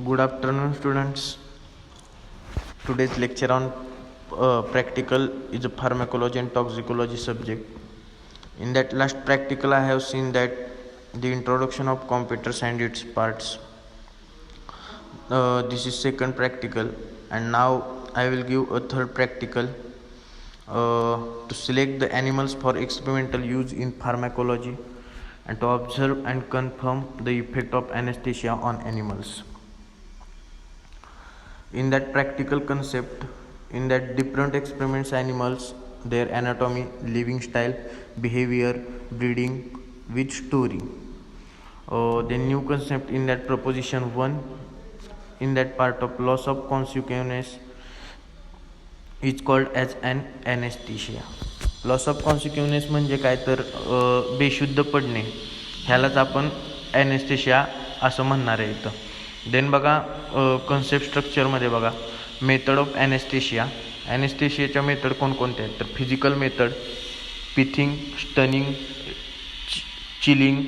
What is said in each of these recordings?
Good afternoon, students. Today's lecture on practical is a pharmacology and toxicology subject. In that last practical, I have seen that the introduction of computers and its parts. This is second practical, and now I will give a third practical to select the animals for experimental use in pharmacology and to observe and confirm the effect of anesthesia on animals. In that practical concept, in that different experiments animals, their anatomy, living style, behavior, breeding, with story. The new concept in that proposition 1, in that part of loss of consciousness is called as an anesthesia. Loss of consciousness म्हणजे काय तर बेशुद्ध पडणे, ह्यालाच आपण anaesthesia असं म्हणणार आहे इथं. देन बघा कन्सेप्ट स्ट्रक्चरमध्ये बघा मेथड ऑफ ॲनेस्थेशिया. ॲनेस्थेशियाच्या मेथड कोणकोणत्या आहेत तर physical method, pithing, stunning, chilling.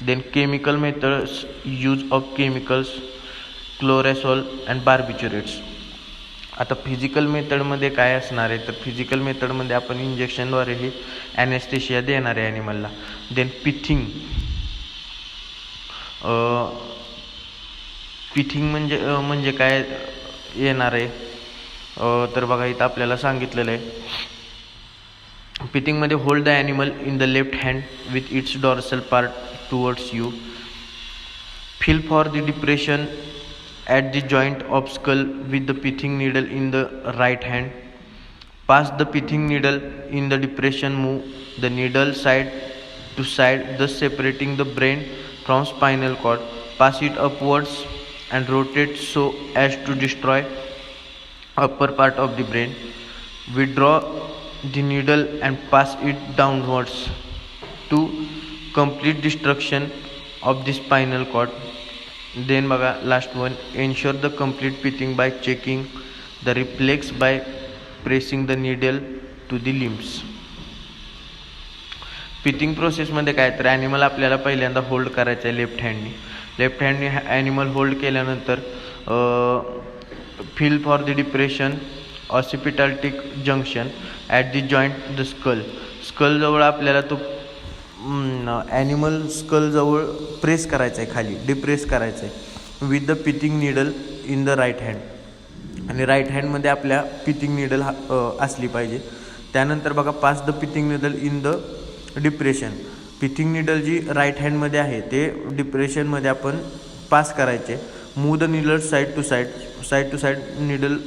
Then chemical methods, use of chemicals, chlorosol and barbiturates. आता फिजिकल मेथडमध्ये काय असणार आहे तर फिजिकल मेथडमध्ये आपण इंजेक्शनद्वारे हे ॲनेस्थेशिया देणार आहे ॲनिमलला. देन पिथिंग म्हणजे काय येणार आहे तर बघा इथं आपल्याला सांगितलेलं आहे पिथिंगमध्ये hold the animal in the left hand with its dorsal part towards you. Feel for the depression at the joint of skull with the pithing needle in the right hand. Pass the pithing needle in the depression, move the needle side to side, thus separating the brain from spinal cord. Pass it upwards and rotate so as to destroy upper part of the brain. Withdraw the needle and pass it downwards to complete destruction of the spinal cord. Then बघा last one, ensure the complete pithing by checking the reflex by pressing the needle to the limbs. Pithing प्रोसेसमध्ये काय तर animal आपल्याला पहिल्यांदा hold करायचं आहे left हँडनी animal hold केल्यानंतर feel for the depression occipitoatlantic junction at the joint the स्कलजवळ आपल्याला तो ॲनिमल स्कलजवळ प्रेस करायचं आहे, खाली डिप्रेस करायचं आहे with the pithing needle in the right hand. आणि राईट हँडमध्ये आपल्या पिथिंग निडल असली पाहिजे. त्यानंतर बघा pass the pithing needle in the depression. Pithing needle जी राईट हँडमध्ये आहे ते डिप्रेशनमध्ये आपण पास करायचे. Move the needle side to side needle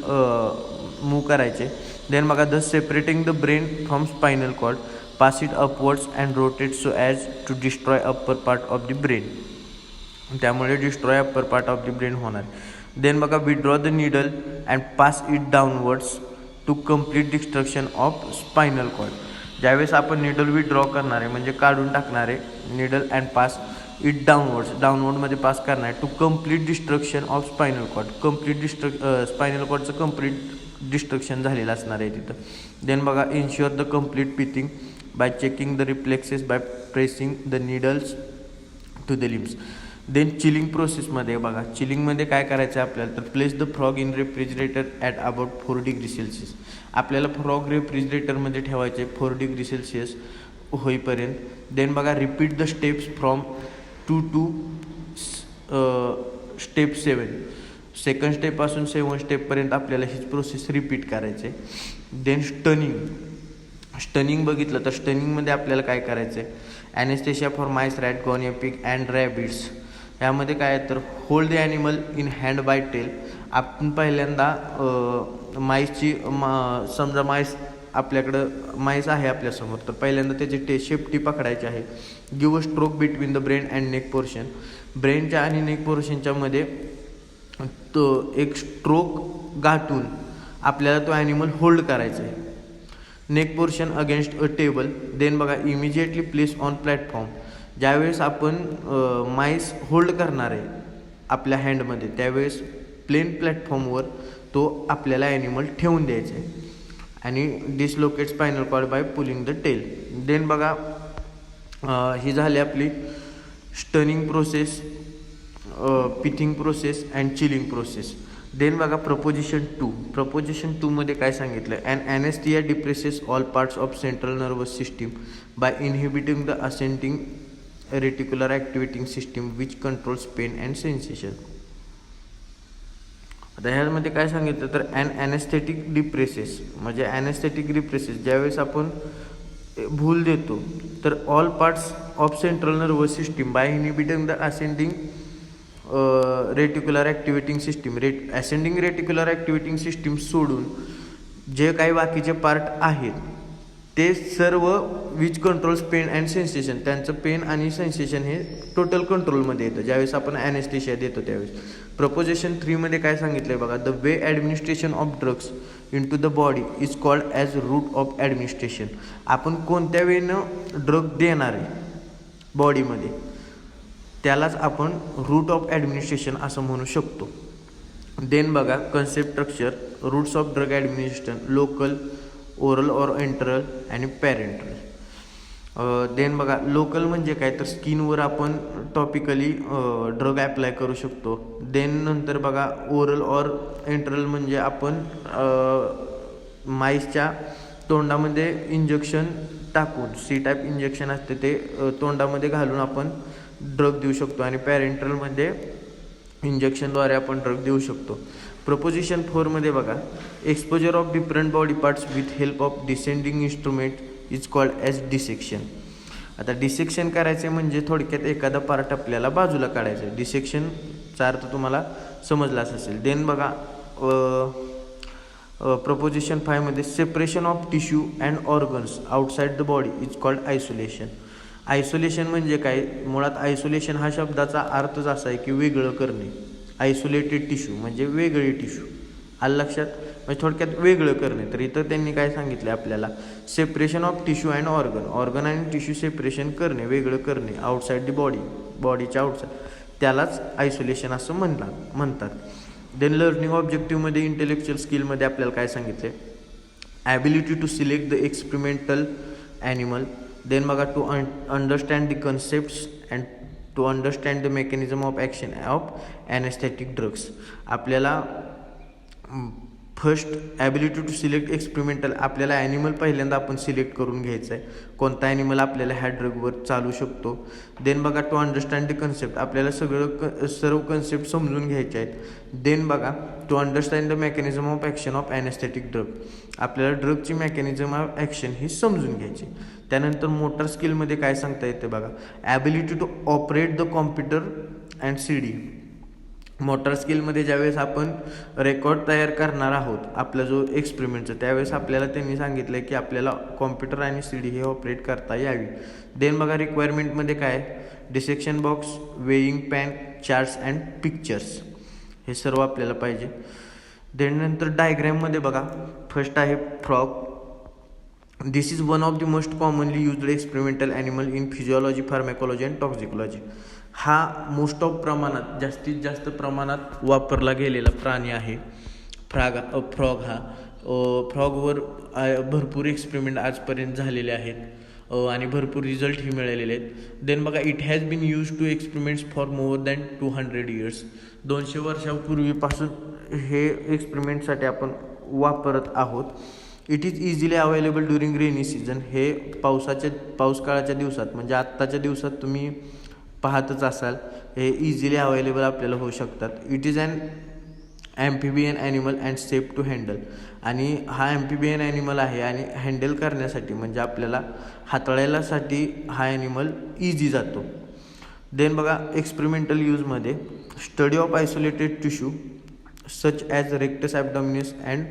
move करायचे. देन बघा the separating the brain from spinal cord. Pass it upwards and rotate so as to destroy upper part of the brain. त्यामुळे destroy upper part of the brain होणार. Then बघा withdraw the needle and pass it downwards to complete destruction of spinal cord. ज्यावेळेस आपण needle withdraw करणार आहे म्हणजे काढून टाकणार आहे निडल अँड पास इट डाऊनवर्डमध्ये पास करणार आहे to complete destruction of spinal cord. Spinal कॉर्डचं कम्प्लीट डिस्ट्रक्शन झालेलं असणार आहे तिथं. देन बघा ensure the complete pithing by checking the reflexes by pressing the needles to the limbs. Then chilling प्रोसेसमध्ये बघा चिलिंगमध्ये काय करायचं आहे आपल्याला तर place the frog in refrigerator at about 4 degree Celsius. आपल्याला फ्रॉग रेफ्रिजरेटरमध्ये ठेवायचे 4 डिग्री सेल्सिअस होईपर्यंत. देन बघा repeat the steps from 2 to step 7. Second स्टेपपासून 7 स्टेपपर्यंत आपल्याला हीच प्रोसेस रिपीट करायचे. देन स्टनिंग बघितलं तर स्टनिंगमध्ये आपल्याला काय करायचं आहे anaesthesia for mice, rat, guinea pig and rabbits. यामध्ये काय आहे तर hold the animal in hand by tail. आपण पहिल्यांदा माईसची समजा आपल्याकडं माईस आहे आपल्यासमोर तर पहिल्यांदा त्याची शेपटी पकडायची आहे. Give a stroke between the brain and neck portion. ब्रेनच्या आणि नेक पोर्शनच्या मध्ये तो एक स्ट्रोक गाठून आपल्याला तो ॲनिमल होल्ड करायचा आहे. Neck portion against a table. Then बघा इमिजिएटली प्लेस ऑन प्लॅटफॉर्म. ज्यावेळेस आपण माईस होल्ड करणार आहे आपल्या हँडमध्ये त्यावेळेस प्लेन प्लॅटफॉर्मवर तो आपल्याला ॲनिमल ठेवून द्यायचा आहे. आणि dislocate spinal cord by pulling the tail. Then बघा ही झाली आपली stunning process. Pithing process and chilling process. Then बघा प्रपोजिशन 2 मध्ये काय सांगितलं, and anaesthesia depresses all parts of central nervous system by inhibiting the ascending reticular activating system which controls pain and sensation. आता ह्यामध्ये काय सांगितलं तर ॲनेस्थेटिक डिप्रेसेस म्हणजे ॲनेस्थेटिक डिप्रेसेस ज्यावेळेस आपण भूल देतो तर all parts of central nervous system by inhibiting the ascending reticular activating system ascending reticular activating system सोडून जे काही बाकीचे पार्ट आहेत ते सर्व which controls pain and sensation, त्यांचं पेन आणि सेन्सेशन हे टोटल कंट्रोलमध्ये येतं ज्यावेळेस आपण ॲनेस्थेशिया देतो त्यावेळेस. प्रपोजिशन 3 मध्ये काय सांगितलं आहे बघा, the way administration of drugs in to the body is called as route of administration. आपण कोणत्या वेळेनं ड्रग देणार आहे बॉडीमध्ये त्यालाच आपण रूट ऑफ ॲडमिनिस्ट्रेशन असं म्हणू शकतो. देन बघा concept structure, roots of drug administration, local, oral or enteral आणि पॅरेंटल. देन बघा लोकल म्हणजे काय तर स्किनवर आपण टॉपिकली ड्रग ॲप्लाय करू शकतो. देन नंतर बघा ओरल ऑर एंटरल म्हणजे आपण माईसच्या तोंडामध्ये इंजेक्शन टाकून सी टाईप इंजेक्शन असते ते तोंडामध्ये घालून आपण ड्रग देऊ शकतो. आणि पॅरेंटलमध्ये इंजेक्शनद्वारे आपण ड्रग देऊ शकतो. प्रपोजिशन 4 मध्ये बघा, exposure of different body parts with help of descending instrument is called as dissection. आता डिसेक्शन करायचे म्हणजे थोडक्यात एखादा पार्ट आपल्याला बाजूला काढायचा आहे. डिसेक्शनचा अर्थ तुम्हाला समजलाच असेल. देन बघा प्रपोजिशन 5 मध्ये separation of tissue and organs outside the body is called isolation. Isolation म्हणजे काय, मुळात आयसोलेशन हा शब्दाचा अर्थच असा आहे की वेगळं करणे. आयसोलेटेड टिश्यू म्हणजे वेगळे टिश्यू, आलं लक्षात, म्हणजे थोडक्यात वेगळं करणे. तर इथं त्यांनी काय सांगितलं आपल्याला, separation of tissue and organ आणि टिश्यू सेपरेशन करणे, वेगळं करणे आउटसाइड दी बॉडी, बॉडीच्या आउटसाईड, त्यालाच आयसोलेशन असं म्हणतात. देन लर्निंग ऑब्जेक्टिव्हमध्ये इंटेलेक्च्युअल स्किलमध्ये आपल्याला काय सांगितले, ability to select the experimental animal. Then बघा to understand the concepts and to understand the mechanism of action of anaesthetic drugs. आपल्याला first ability to select experimental, आपल्याला ॲनिमल पहिल्यांदा आपण सिलेक्ट करून घ्यायचं आहे, कोणता ॲनिमल आपल्याला ह्या ड्रगवर चालू शकतो. देन बघा टू अंडरस्टँड द कन्सेप्ट, आपल्याला सर्व कन्सेप्ट समजून घ्यायचे आहेत. देन बघा to understand the mechanism of action of anaesthetic drug, आपल्याला ड्रगची मेकॅनिझम ऑफ ॲक्शन ही समजून घ्यायची. त्यानंतर मोटर स्किलमध्ये काय सांगता येते बघा, ability to operate the computer and CD. Motor स्किलमध्ये ज्यावेळेस आपण रेकॉर्ड तयार करणार आहोत आपला जो एक्सपेरिमेंटचा, त्यावेळेस आपल्याला त्यांनी सांगितलं आहे की आपल्याला कॉम्प्युटर आणि CD हे ऑपरेट करता यावी. देन बघा रिक्वायरमेंटमध्ये काय, dissection box, weighing pan, charts and pictures, हे सर्व आपल्याला पाहिजे. देन नंतर डायग्रॅममध्ये बघा, फर्स्ट आहे frog. This is one of the most commonly used experimental animal in physiology, pharmacology and toxicology. हा मोस्ट ऑफ प्रमाणात, जास्तीत जास्त प्रमाणात वापरला गेलेला प्राणी आहे फ्रॉग. हा फ्रॉगवर भरपूर एक्सपेरिमेंट आजपर्यंत झालेले आहेत आणि भरपूर रिझल्टही मिळालेले आहेत. देन बघा it has been use to experiments for more than 200 years. 200 वर्षापूर्वीपासून हे एक्सपेरिमेंटसाठी आपण वापरत आहोत. It is easily available during rainy season. हे पाऊस काळाच्या दिवसात म्हणजे आत्ताच्या दिवसात तुम्ही पाहतच असाल, हे इझिली अवेलेबल आपल्याला होऊ शकतात. It is an amphibian animal and safe to handle. आणि हा ॲम्फिबियन ॲनिमल आहे आणि हँडल करण्यासाठी म्हणजे आपल्याला हाताळायलासाठी हा ॲनिमल इझी जातो. देन बघा एक्सपेरिमेंटल यूजमध्ये study of isolated tissue such as rectus abdominis and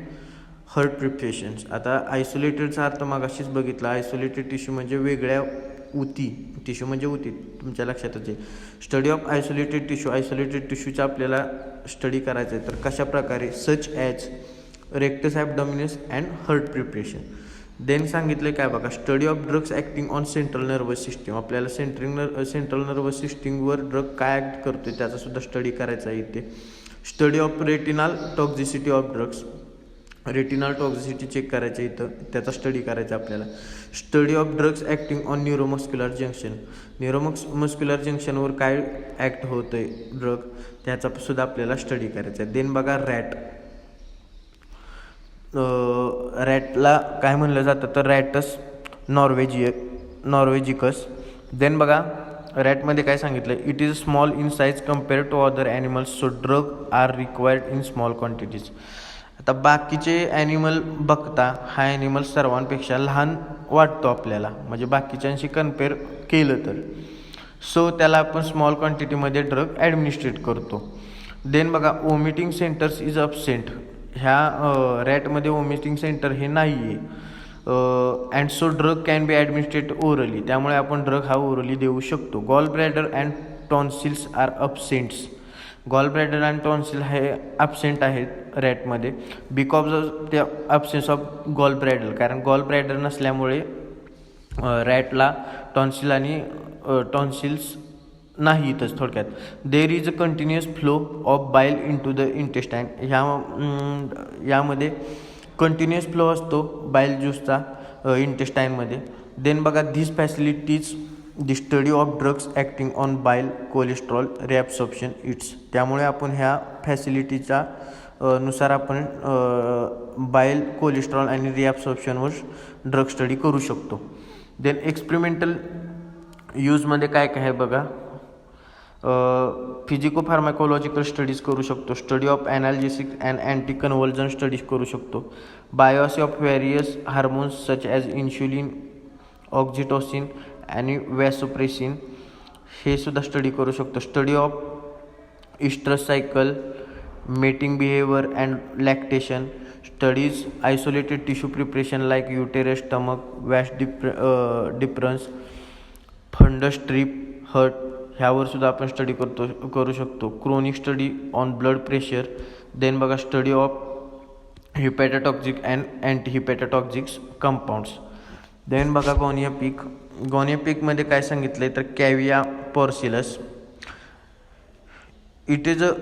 heart preparations. आता आयसोलेटेडचा अर्थ मागाशीच बघितला, आयसोलेटेड टिश्यू म्हणजे वेगळ्या टिश्यू म्हणजे उती, तुमच्या लक्षातच येईल. स्टडी ऑफ आयसोलेटेड टिश्यूचा आपल्याला स्टडी करायचं आहे, तर कशा प्रकारे, such as rectus abdominis and heart preparation. Then सांगितलं काय बघा, study of drugs acting on central nervous system. आपल्याला सेंट्रल नर्वस सिस्टीमवर ड्रग काय ॲक्ट करतो त्याचा सुद्धा स्टडी करायचा आहे इथे. Study of retinal toxicity of drugs. Retinal toxicity check करायचं इथं, त्याचा स्टडी करायचा आपल्याला. Study of drugs acting on neuromuscular junction. Muscular जंक्शनवर काय ॲक्ट होतं आहे ड्रग, त्याचा सुद्धा आपल्याला स्टडी करायचा आहे. देन बघा रॅटला काय म्हणलं जातं तर रॅटस नॉर्वेजिकस. देन बघा रॅटमध्ये काय सांगितलं, it is small in size compare to other animals, so drug are required in small quantities. आता बाकीचे ॲनिमल बघता हा ॲनिमल सर्वांपेक्षा लहान वाटतो आपल्याला, म्हणजे बाकीच्यांशी कम्पेअर केलं तर, सो त्याला आपण स्मॉल क्वांटिटीमध्ये ड्रग ॲडमिनिस्ट्रेट करतो. देन बघा वॉमिटिंग सेंटर्स इज अबसेंट. ह्या रॅटमध्ये वॉमिटिंग सेंटर हे नाही आहे. And so drug can be administrate orally, त्यामुळे आपण ड्रग हा ओरली देऊ शकतो. Gall bladder and tonsils are absents. Gall bladder and tonsil हे ॲबसेंट आहेत रॅटमध्ये because of the absence of gall bladder, कारण गॉल ब्लॅडर नसल्यामुळे रॅटला टॉन्सिल आणि टॉन्सिल्स नाहीतच थोडक्यात. There is a continuous flow of bile in to the intestine. यामध्ये कंटिन्युअस फ्लो असतो बाईल ज्यूसचा इंटेस्टाईनमध्ये. देन बघा this facilities the study of drugs acting on बाईल, कोलेस्ट्रॉल, रिॲब्सॉर्प्शन इट्स. त्यामुळे आपण ह्या फॅसिलिटीचा नुसार आपण बाईल, कोलेस्ट्रॉल आणि रिॲब्सॉर्प्शनवर ड्रग स्टडी करू शकतो. देन एक्सपेरिमेंटल यूजमध्ये काय काय आहे बघा, फिजिको फार्माकोलॉजिकल स्टडीज करू शकतो. Study of analgesic and anti convulsion studies करू शकतो. Bioassay of various hormones such as insulin, oxytocin आणि वॅसोप्रेसिन हे सुद्धा स्टडी करू शकतो. Study of estrus cycle, mating behaviour and lactation. Studies isolated tissue preparation like uterus, stomach, vas deferens, fundus strip, heart ह्यावर सुद्धा आपण स्टडी करू शकतो. Chronic study on blood pressure. Then बघा study of hepatotoxic and anti hepatotoxics compounds. Then बघा गॉनिया पीकमध्ये काय सांगितलं आहे तर cavia porcellus. It is a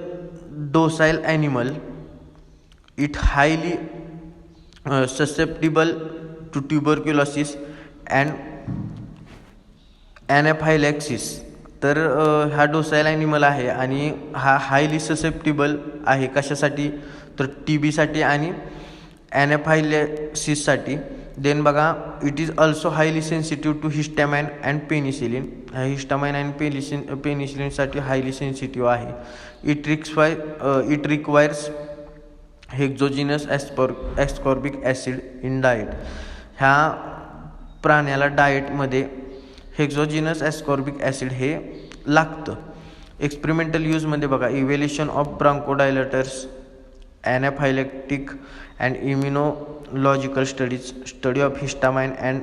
docile animal. It highly susceptible to tuberculosis and anaphylaxis. तर हा डोसाईल ॲनिमल आहे आणि हा हायली ससेप्टिबल आहे कशासाठी तर TB आणि ॲनाफायलॅक्सिससाठी. देन बघा it is also highly sensitive to histamine and penicillin. Histamine आणि पेनिसिलिनसाठी हायली सेन्सिटिव्ह आहे. It requires exogenous ascorbic acid in diet. ह्या प्राण्याला डाएटमध्ये हेक्झोजिनस ॲस्कॉर्बिक ॲसिड हे लागतं. एक्सपेरिमेंटल यूजमध्ये बघा evaluation of bronchodilators, anaphylactic and immunological studies, study of histamine and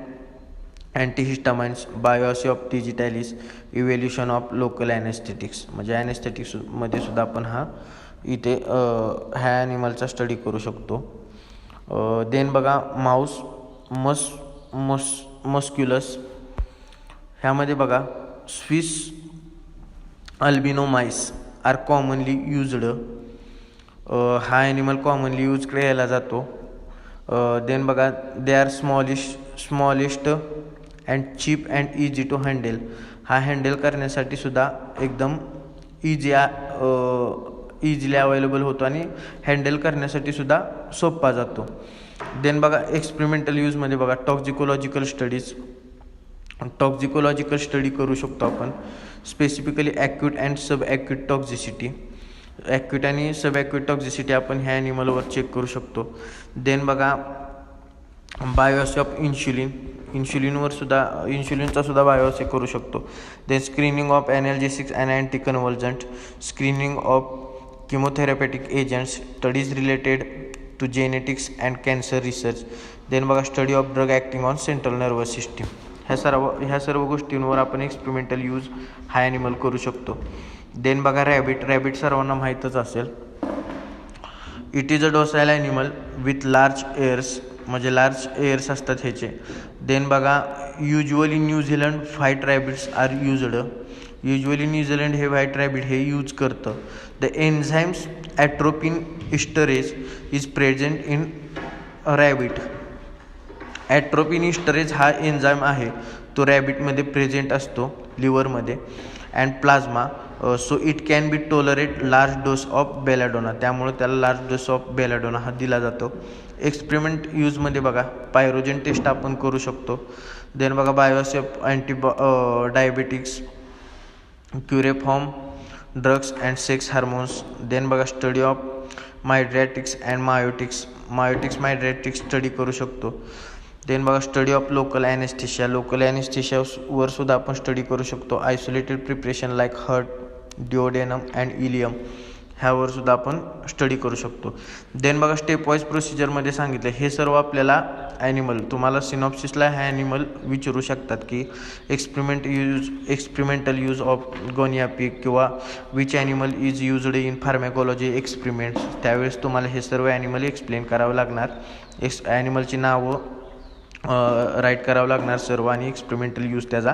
antihistamines, bioassay of digitalis, evaluation of local anaesthetics. म्हणजे ॲनेस्थेटिक्समध्ये सुद्धा आपण इथे ह्या ॲनिमलचा स्टडी करू शकतो. देन बघा माऊस मस्क्युलस. ह्यामध्ये बघा Swiss albino mice are commonly used. हा ॲनिमल कॉमनली यूज केला जातो. देन बघा they are smallest and cheap and easy to handle. हा हँडल करण्यासाठी सुद्धा एकदम इझिली अवेलेबल होतो आणि हँडल करण्यासाठी सुद्धा सोपा जातो. देन बघा एक्सपेरिमेंटल यूजमध्ये बघा टॉक्झिकोलॉजिकल स्टडी करू शकतो आपण. Specifically acute and sub acute toxicity. Acute आणि सब ॲक्यूट टॉक्झिसिटी आपण ह्या ॲनिमलवर चेक करू शकतो. देन बघा बायोसी ऑफ इन्शुलिनचा सुद्धा बायोसी करू शकतो. Then screening of analgesics and anti convulsant, screening of chemotherapeutic agents, studies related to genetics and cancer research. Then बघा study of drug acting on central nervous system. ह्या सर्व गोष्टींवर आपण एक्सपेरिमेंटल यूज हा animal करू शकतो. देन बघा rabbit सर्वांना माहीतच असेल. It is a docile animal with large ears, म्हणजे लार्ज एअर्स असतात ह्याचे. देन बघा usually New Zealand white rabbits are used. Usually New Zealand हे व्हाईट रॅबिट हे यूज करतं. The enzymes atropine esterase is present in rabbit. Atropine esterase हा enzyme आहे तो रॅबिटमध्ये प्रेझेंट असतो लिव्हरमध्ये. And plasma, so it can be tolerate large dose of belladonna, त्यामुळे त्याला लार्ज डोस ऑफ बेलाडोना हा दिला जातो. एक्सपेरिमेंट यूजमध्ये बघा पायरोजन टेस्ट आपण करू शकतो. देन बघा bioassay of diabetics, curariform drugs and sex hormones. Then बघा study of mydriatics and miotics study करू शकतो. देन बघा स्टडी ऑफ लोकल ॲनेस्थेशियावर सुद्धा आपण स्टडी करू शकतो. Isolated preparation like heart, duodenum and ileum ह्यावर सुद्धा आपण स्टडी करू शकतो. देन बघा स्टेप वाईज प्रोसिजरमध्ये सांगितलं हे सर्व आपल्याला ॲनिमल, तुम्हाला सिनॉप्सिसला ह्या ॲनिमल विचारू शकतात की experimental use of Gonia pig किंवा which animal is used in pharmacology experiments. त्यावेळेस तुम्हाला हे सर्व ॲनिमल एक्सप्लेन करावं लागणार. ॲनिमलची नावं राईट करावं लागणार सर्व आणि एक्सपेरिमेंटल यूज त्याचा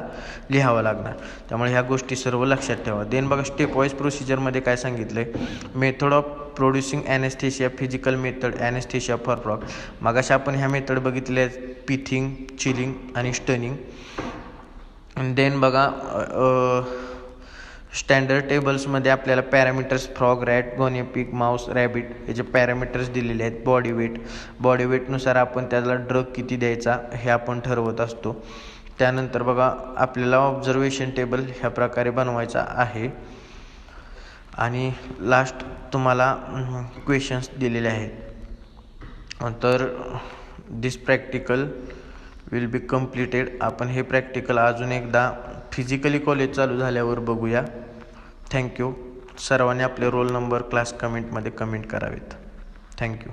लिहावा लागणार. त्यामुळे ह्या गोष्टी सर्व लक्षात ठेवा. देन बघा स्टेप वाईज प्रोसिजरमध्ये काय सांगितलं आहे, method of producing anaesthesia, physical method anaesthesia for frog. मगाशी आपण ह्या मेथड बघितल्या आहेत, पिथिंग, चिलिंग आणि स्टनिंग. देन बघा स्टँडर्ड टेबल्समध्ये आपल्याला parameters frog, rat, guinea pig, mouse, rabbit याचे पॅरामीटर्स दिलेले आहेत. बॉडी वेटनुसार आपण त्याला ड्रग किती द्यायचा हे आपण ठरवत असतो. त्यानंतर बघा आपल्याला ऑब्झर्वेशन टेबल ह्या प्रकारे बनवायचा आहे. आणि लास्ट तुम्हाला क्वेश्चन्स दिलेले आहेत. तर दिस प्रॅक्टिकल विल बी कम्प्लिटेड. आपण हे प्रॅक्टिकल अजून एकदा फिजिकली कॉलेज चालू झाल्यावर बघूया. थँक्यू. सर्वांनी आपले रोल नंबर क्लास कमेंटमध्ये कमेंट करावेत. थँक्यू.